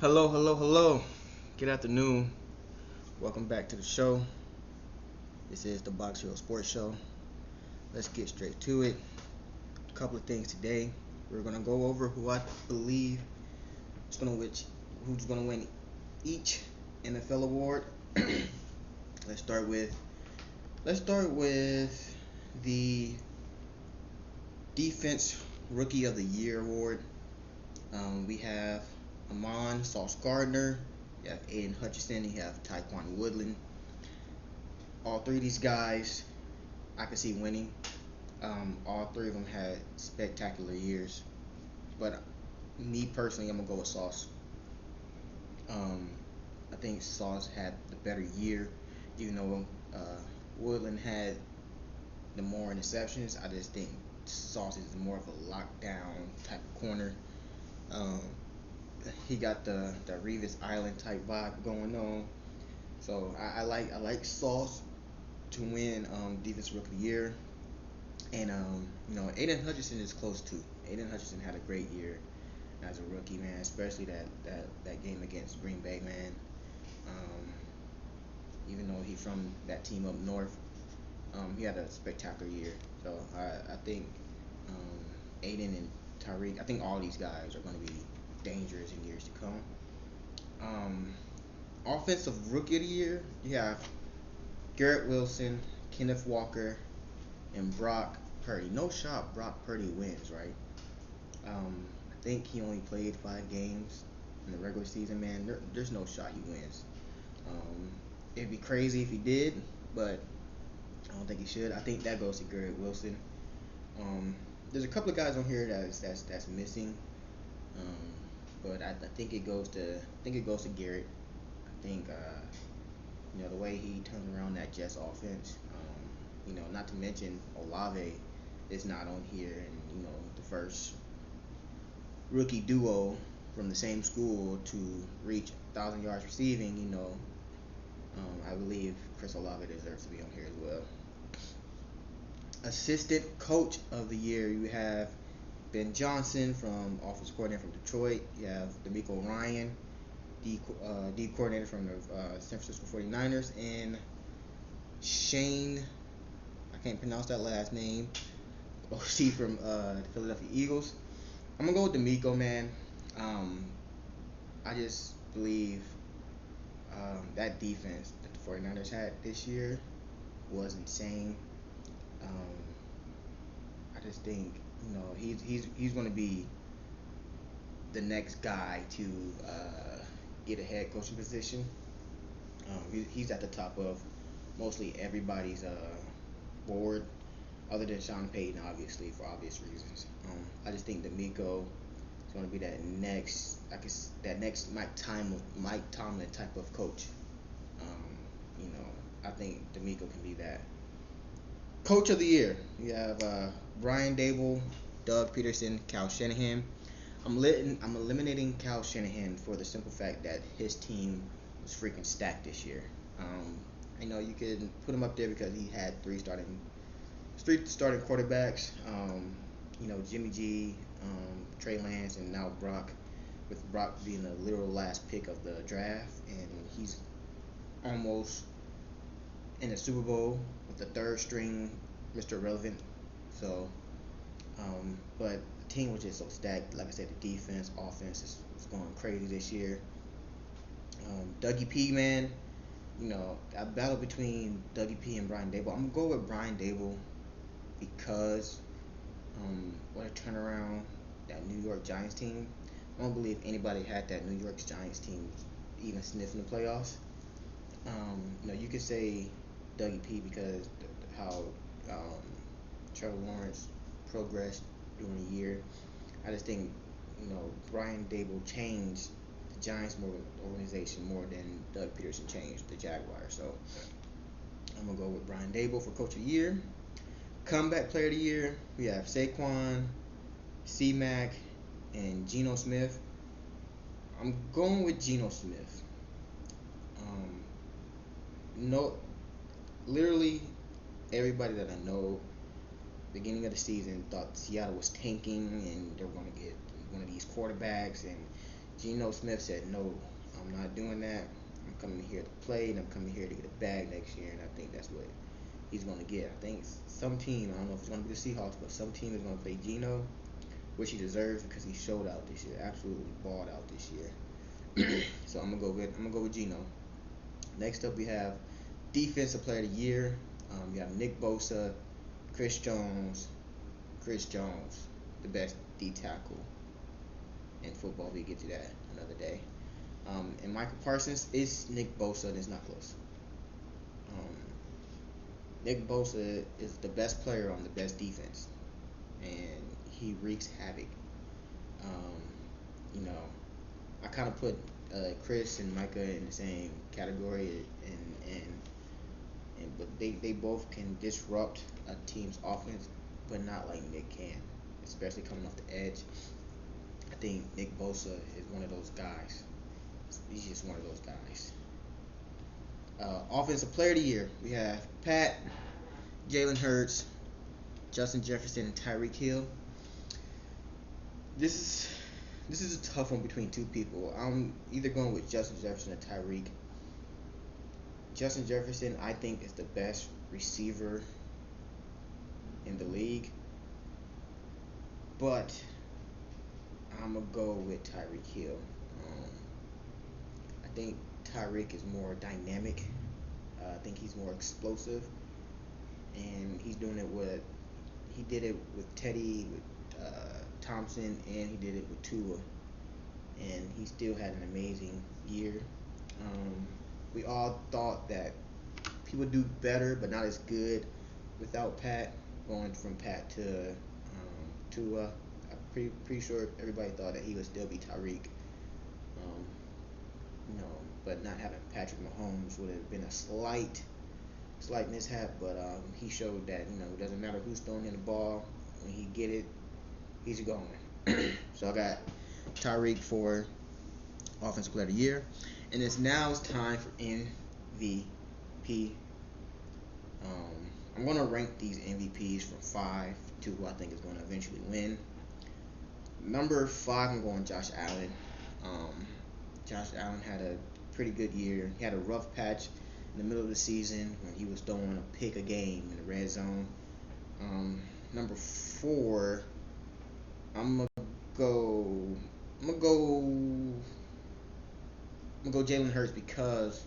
Hello, hello, hello. Good afternoon. Welcome back to the show. This is the Box Hero Sports Show. Let's get straight to it. A couple of things today. We're gonna go over who I believe is gonna who's gonna win each NFL award. let's start with let's start with the Defense Rookie of the Year award. We have Amon Sauce Gardner. You have Aiden Hutchinson. You have Tyquan Woodland. All three of these guys I could see winning. All three of them had spectacular years, but me personally, I'm gonna go with Sauce. Um, I think Sauce had the better year, even though Woodland had the more interceptions. I just think Sauce is more of a lockdown type of corner. Um, he got the Revis Island type vibe going on. So I like Sauce to win Defensive Rookie of the Year. And Aiden Hutchinson is close too. Aiden Hutchinson had a great year as a rookie, man. Especially that game against Green Bay, man. Um, Even though he's from that team up north, he had a spectacular year. So I think um, Aiden and Tyreek, I think all these guys are going to be dangerous in years to come. Um, Offensive Rookie of the Year, you have Garrett Wilson, Kenneth Walker, and Brock Purdy. No shot Brock Purdy wins, right? I think he only played 5 games in the regular season, man. There's no shot he wins. Um, it'd be crazy if he did, but I don't think he should. I think that goes to Garrett Wilson. Um, there's a couple of guys on here that's missing, um, but I think it goes to Garrett. I think the way he turned around that Jets offense. Not to mention Olave is not on here, and the first rookie duo from the same school to reach 1,000 yards receiving. I believe Chris Olave deserves to be on here as well. Assistant Coach of the Year, you have Ben Johnson from Offensive Coordinator from Detroit. You have D'Amico Ryan, D coordinator from the San Francisco 49ers, and Shane, I can't pronounce that last name, OC from the Philadelphia Eagles. I'm gonna go with D'Amico, man. Um, I just believe that defense that the 49ers had this year was insane. Um, I just think he's going to be the next guy to get a head coaching position. He's at the top of mostly everybody's board, other than Sean Payton, obviously for obvious reasons. I just think D'Amico is going to be that next Mike Tomlin type of coach. Um, I think D'Amico can be that. Coach of the Year, you have Brian Dable, Doug Peterson, Cal Shanahan. I'm eliminating Cal Shanahan for the simple fact that his team was freaking stacked this year. You could put him up there because he had three starting quarterbacks. Jimmy G, Trey Lance, and now Brock. With Brock being the literal last pick of the draft, and he's almost in the Super Bowl with the third string, Mr. Irrelevant. So, but the team was just so stacked. Like I said, the defense, offense is going crazy this year. Dougie P, man, a battle between Dougie P and Brian Dable. I'm gonna go with Brian Dable because what a turnaround that New York Giants team. I don't believe anybody had that New York Giants team even sniffing the playoffs. You could say Dougie P because how um, Trevor Lawrence progressed during the year. I just think Brian Dable changed the Giants organization more than Doug Peterson changed the Jaguars. So I'm gonna go with Brian Dable for Coach of the Year. Comeback Player of the Year, we have Saquon, C-Mac, and Geno Smith. I'm going with Geno Smith. Um, no, literally everybody that I know, beginning of the season, thought Seattle was tanking and they were going to get one of these quarterbacks, and Geno Smith said, no, I'm not doing that. I'm coming here to play, and I'm coming here to get a bag next year, and I think that's what he's going to get. I think some team, I don't know if it's going to be the Seahawks, but some team is going to play Geno, which he deserves because he showed out this year, absolutely balled out this year. So I'm gonna go with Geno. Next up, we have Defensive Player of the Year. We have Nick Bosa, Chris Jones, the best D tackle in football. We get to that another day. And Michael Parsons is Nick Bosa, and it's not close. Um, Nick Bosa is the best player on the best defense, and he wreaks havoc. Um, you know, I kind of put Chris and Micah in the same category, but they both can disrupt a team's offense, but not like Nick can, especially coming off the edge. I think Nick Bosa is one of those guys. He's just one of those guys. Offensive Player of the Year, we have Pat, Jalen Hurts, Justin Jefferson, and Tyreek Hill. This is a tough one between two people. I'm either going with Justin Jefferson or Tyreek. Justin Jefferson, I think, is the best receiver in the league, but I'm gonna go with Tyreek Hill. I think Tyreek is more dynamic. I think he's more explosive, and he's doing it with. He did it with Teddy, with Thompson, and he did it with Tua, and he still had an amazing year. We all thought that he would do better, but not as good without Pat. Going from Pat to Tua, I'm pretty sure everybody thought that he would still be Tyreek. Um, but not having Patrick Mahomes would have been a slight mishap. But he showed that it doesn't matter who's throwing in the ball. When he get it, he's going. So I got Tyreek for Offensive Player of the Year, and it's time for MVP. I'm gonna rank these MVPs from 5 to who I think is going to eventually win. Number 5, I'm going Josh Allen. Josh Allen had a pretty good year. He had a rough patch in the middle of the season when he was throwing a pick a game in the red zone. Number 4, I'm gonna go Jalen Hurts because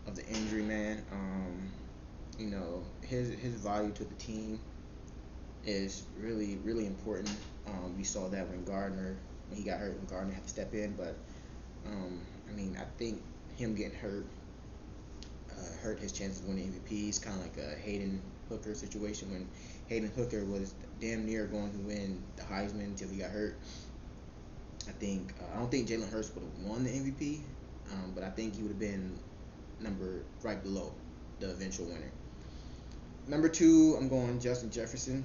of the injury, man. His value to the team is really, really important. We saw that when he got hurt, when Gardner had to step in. But I think him getting hurt his chances of winning MVP. It's kind of like a Hayden Hooker situation when Hayden Hooker was damn near going to win the Heisman until he got hurt. I don't think Jalen Hurts would have won the MVP, but I think he would have been right below the eventual winner. Number 2, I'm going Justin Jefferson.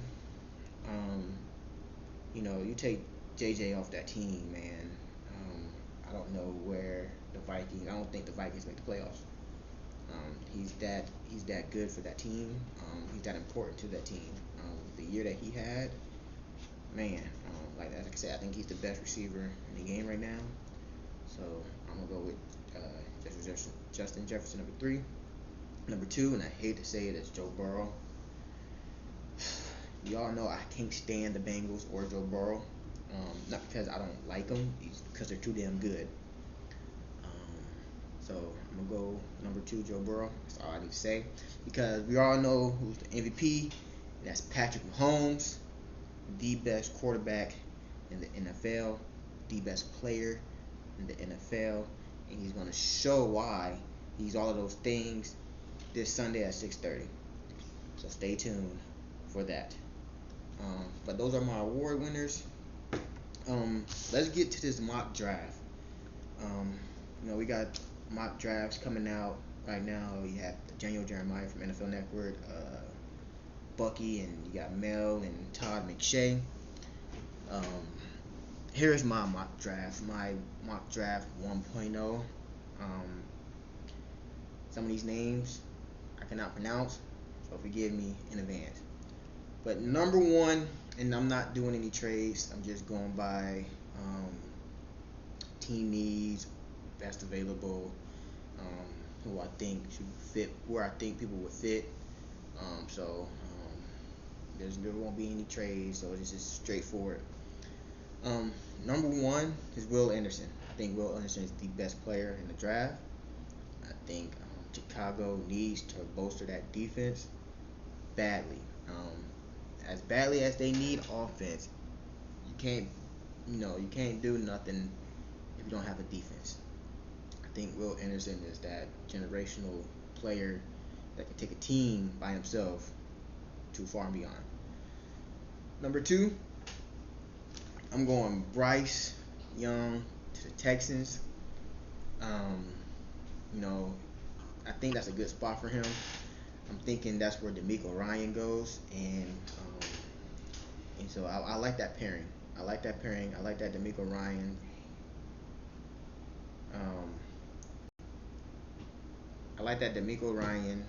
You take JJ off that team, man. I don't know where the Vikings. I don't think the Vikings make the playoffs. He's that good for that team. He's that important to that team. The year that he had, man. Like I said, I think he's the best receiver in the game right now. So I'm gonna go with Justin Jefferson, number 3. Number 2, and I hate to say it, is Joe Burrow. Y'all know I can't stand the Bengals or Joe Burrow. Not because I don't like them, it's because they're too damn good. So I'm gonna go number 2, Joe Burrow. That's all I need to say. Because we all know who's the MVP. And that's Patrick Mahomes, the best quarterback in the NFL, the best player in the NFL, and he's gonna show why he's all of those things this Sunday at 6:30. So stay tuned for that. But those are my award winners. Let's get to this mock draft. We got mock drafts coming out right now. You have Daniel Jeremiah from NFL Network, Bucky, and you got Mel and Todd McShay. Here's my mock draft. My mock draft 1.0. Some of these names I cannot pronounce, so forgive me in advance. But number 1, and I'm not doing any trades. I'm just going by team needs, best available, who I think should fit, where I think people would fit. There won't be any trades, so it's just straightforward. Um, Number one is Will Anderson. I think Will Anderson is the best player in the draft. I think Chicago needs to bolster that defense badly. As badly as they need offense, you can't, you can't do nothing if you don't have a defense. I think Will Anderson is that generational player that can take a team by himself too far and beyond. Number two, I'm going Bryce Young to the Texans. Um, you know, I think that's a good spot for him. I'm thinking that's where D'Amico Ryan goes, and so I like that pairing. I like that pairing. I like that D'Amico Ryan. Um, I like that D'Amico Ryan,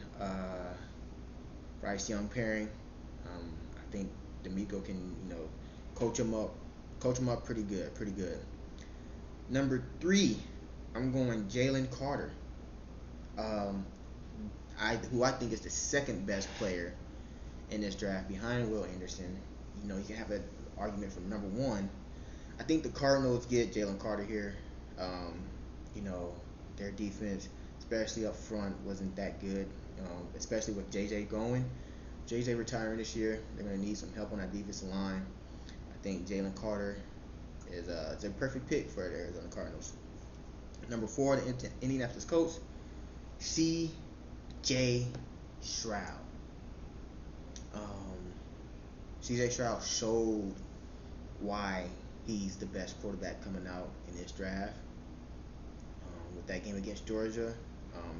Bryce Young pairing. I think D'Amico can, coach him up, coach him up pretty good, pretty good. Number three, I'm going Jalen Carter. Um, who I think is the second best player in this draft behind Will Anderson. You can have an argument for number one. I think the Cardinals get Jalen Carter here. Um, you know, their defense, especially up front, wasn't that good. Especially with JJ going. JJ retiring this year, they're going to need some help on that defensive line. I think Jalen Carter is a perfect pick for the Arizona Cardinals. Number four, the Indianapolis Colts, C.J. Stroud. Um, C.J. Stroud showed why he's the best quarterback coming out in this draft. With that game against Georgia,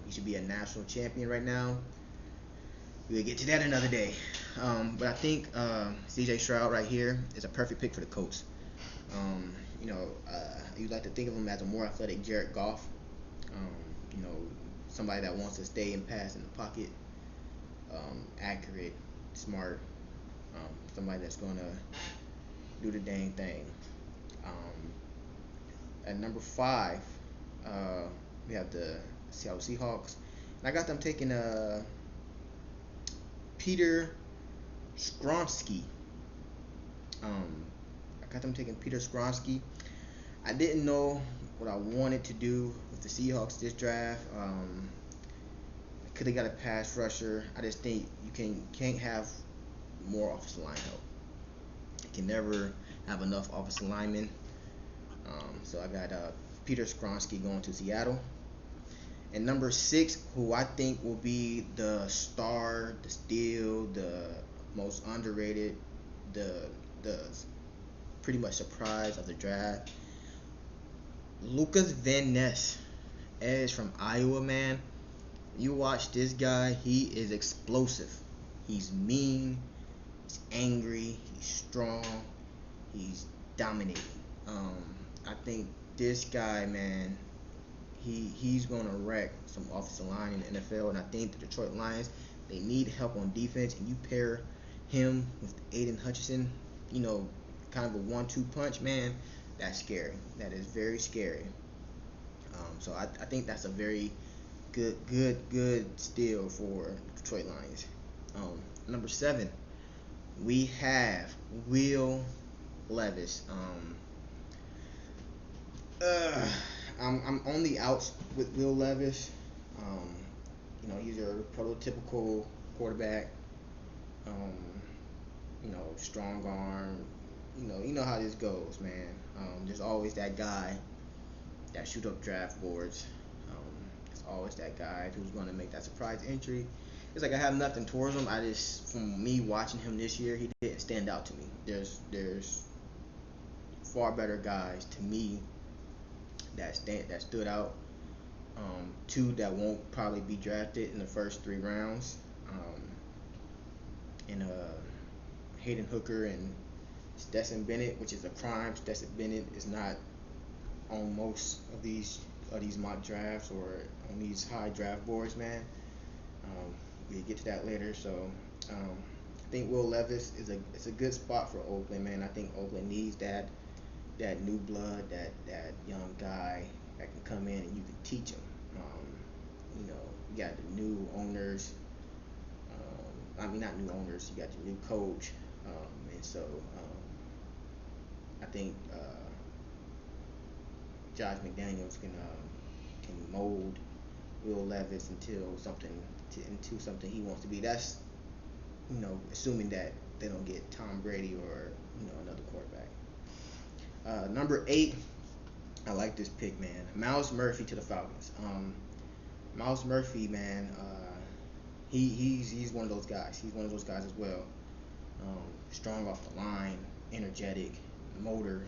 he should be a national champion right now. We'll get to that another day. But I think C.J. Stroud right here is a perfect pick for the Colts. Um, you like to think of him as a more athletic Jared Goff. Um, you know, Somebody that wants to stay and pass in the pocket, accurate, smart, somebody that's gonna do the dang thing. Um, at number five, we have the Seattle Seahawks, and I got them taking Peter Skronsky. I got them taking Peter Skronsky. I didn't know what I wanted to do with the Seahawks this draft. Could have got a pass rusher. I just think you can't have more offensive line help. You can never have enough offensive linemen. So I got Peter Skronsky going to Seattle. And number six, who I think will be the star, the steal, the most underrated, the pretty much surprise of the draft, Lucas Van Ness, edge from Iowa, man. You watch this guy, he is explosive. He's mean, he's angry, he's strong, he's dominating. I think this guy, man, he's gonna wreck some offensive line in the NFL, and I think the Detroit Lions, they need help on defense, and you pair him with Aiden Hutchinson, kind of a 1-2 punch, man. That's scary. That is very scary. So I think that's a very good steal for Detroit Lions. Number seven, we have Will Levis. I'm on the outs with Will Levis. Um, he's a prototypical quarterback. Um, Strong arm. You know how this goes, man. There's always that guy that shoot up draft boards. It's always that guy who's going to make that surprise entry. It's like I have nothing towards him. From me watching him this year, he didn't stand out to me. There's far better guys to me that stood out. Two that won't probably be drafted in the first 3 rounds. And Hayden Hooker and Stetson Bennett, which is a crime. Stetson Bennett is not on most of these mock drafts or on these high draft boards, man. We'll get to that later. So I think Will Levis is a good spot for Oakland, man. I think Oakland needs that that new blood, that young guy that can come in and you can teach him. You got the new owners. I mean, not new owners. You got your new coach, and so I think Josh McDaniels can mold Will Levis into something he wants to be. That's assuming that they don't get Tom Brady or another quarterback. Number 8, I like this pick, man. Myles Murphy to the Falcons. Myles Murphy, man, he's one of those guys. He's one of those guys as well. Strong off the line, energetic, motor.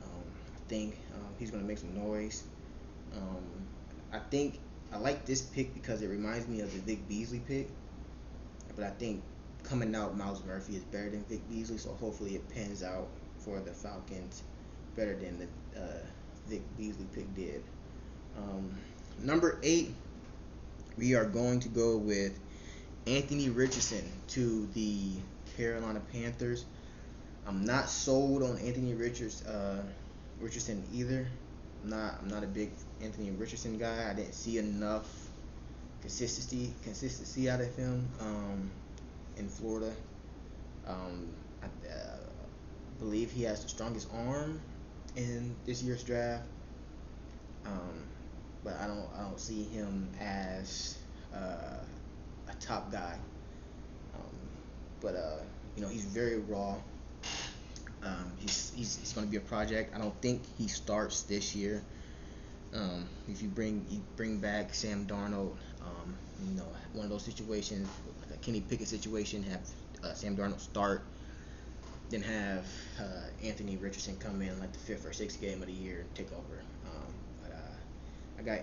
I think he's going to make some noise. I think I like this pick because it reminds me of the Vic Beasley pick. But I think coming out, Myles Murphy is better than Vic Beasley, so hopefully it pans out for the Falcons better than the Vic Beasley pick did. Number 8, we are going to go with Anthony Richardson to the Carolina Panthers. I'm not sold on Anthony Richardson either. I'm not a big Anthony Richardson guy. I didn't see enough consistency out of him in Florida. I believe he has the strongest arm in this year's draft, but I don't see him as a top guy. But he's very raw. He's going to be a project. I don't think he starts this year. If you bring back Sam Darnold, one of those situations, like a Kenny Pickett situation, have Sam Darnold start, then have Anthony Richardson come in like the 5th or 6th game of the year and take over. I got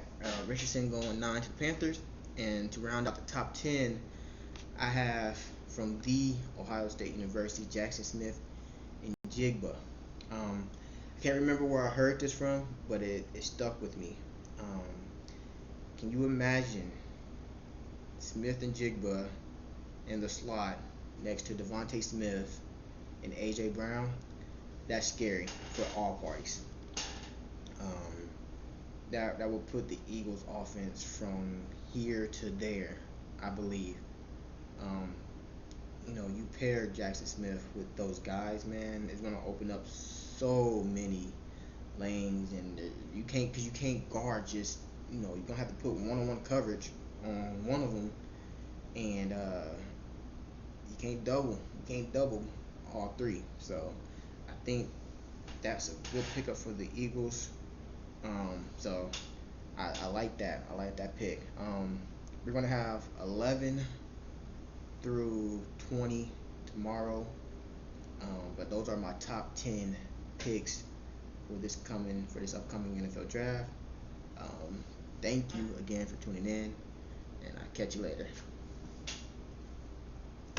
Richardson going 9 to the Panthers, and to round out the top 10, I have from the Ohio State University, Jackson Smith and Jigba. I can't remember where I heard this from, but it stuck with me. Can you imagine Smith and Jigba in the slot next to Devontae Smith and A.J. Brown? That's scary for all parties. That will put the Eagles' offense from here to there, I believe. You pair Jackson Smith with those guys, man, it's gonna open up so many lanes, and you can't guard just you're gonna have to put one-on-one coverage on one of them, and you can't double all three. So I think that's a good pickup for the Eagles. So I like that. I like that pick. We're gonna have 11 through 20 tomorrow. But those are my top 10 picks for this upcoming NFL draft. Thank you again for tuning in, and I'll catch you later.